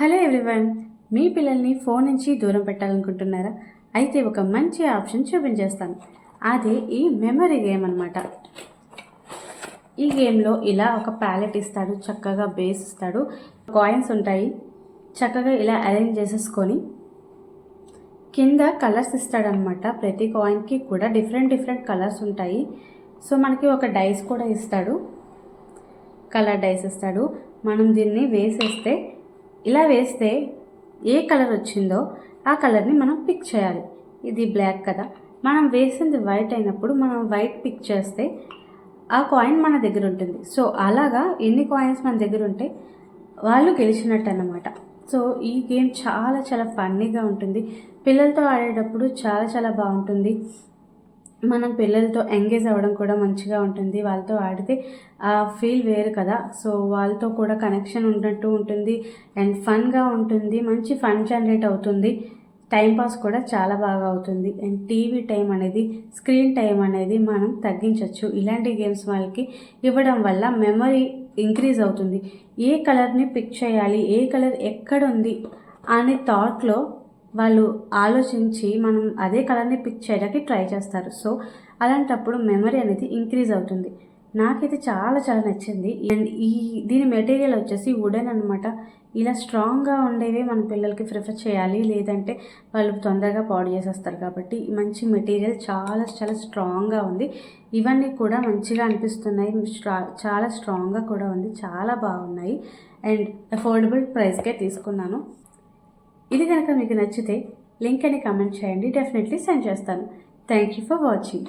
Hello everyone, మీ పిల్లల్ని phone నుంచి దూరం పెట్టాలనుకుంటున్నారా? అయితే ఒక మంచి ఆప్షన్ చూపించేస్తాను. అదే ఈ మెమరీ గేమ్ అనమాట. ఈ గేమ్లో ఇలా ఒక ప్యాలెట్ ఇస్తాడు, చక్కగా బేస్ ఇస్తాడు, కాయిన్స్ ఉంటాయి. చక్కగా ఇలా అరేంజ్ చేసేసుకొని కింద కలర్స్ ఇస్తాడనమాట. ప్రతి కాయిన్కి కూడా డిఫరెంట్ కలర్స్ ఉంటాయి. సో మనకి ఒక డైస్ కూడా ఇస్తాడు, కలర్ డైస్ ఇస్తాడు. మనం దీన్ని వేసేస్తే, ఇలా వేస్తే ఏ కలర్ వచ్చిందో ఆ కలర్ని మనం పిక్ చేయాలి. ఇది బ్లాక్ కదా, మనం వేసింది వైట్ అయినప్పుడు మనం వైట్ పిక్ చేస్తే ఆ కాయిన్ మన దగ్గర ఉంటుంది. సో అలాగా ఎన్ని కాయిన్స్ మన దగ్గర ఉంటే వాళ్ళు గెలిచినట్టు అన్నమాట. సో ఈ గేమ్ చాలా ఫన్నీగా ఉంటుంది. పిల్లలతో ఆడేటప్పుడు చాలా బాగుంటుంది. మనం పిల్లలతో ఎంగేజ్ అవ్వడం కూడా మంచిగా ఉంటుంది. వాళ్ళతో ఆడితే ఆ ఫీల్ వేరు కదా. సో వాళ్ళతో కూడా కనెక్షన్ ఉన్నట్టు ఉంటుంది అండ్ ఫన్గా ఉంటుంది. మంచి ఫన్ జనరేట్ అవుతుంది. టైంపాస్ కూడా చాలా బాగా అవుతుంది. అండ్ టీవీ టైం అనేది, స్క్రీన్ టైం అనేది మనం తగ్గించవచ్చు. ఇలాంటి గేమ్స్ వాళ్ళకి ఇవ్వడం వల్ల మెమరీ ఇంక్రీజ్ అవుతుంది. ఏ కలర్ని పిక్ చేయాలి, ఏ కలర్ ఎక్కడుంది అనే థాట్లో వాళ్ళు ఆలోచించి మనం అదే కలర్ని పిక్ చేయడానికి ట్రై చేస్తారు. సో అలాంటప్పుడు మెమరీ అనేది ఇంక్రీజ్ అవుతుంది. నాకైతే చాలా నచ్చింది. అండ్ దీని మెటీరియల్ వచ్చేసి వుడెన్ అనమాట. ఇలా స్ట్రాంగ్గా ఉండేవి మన పిల్లలకి ప్రిఫర్ చేయాలి, లేదంటే వాళ్ళు తొందరగా పాడు చేసేస్తారు. కాబట్టి మంచి మెటీరియల్ చాలా స్ట్రాంగ్గా ఉంది. ఇవన్నీ కూడా మంచిగా అనిపిస్తున్నాయి. చాలా స్ట్రాంగ్గా కూడా ఉంది. చాలా బాగున్నాయి అండ్ అఫోర్డబుల్ ప్రైస్కే తీసుకున్నాను. ఇది కనుక మీకు నచ్చితే లింక్ అని కామెంట్ చేయండి, డెఫినెట్లీ సెండ్ చేస్తాను. Thank you for watching.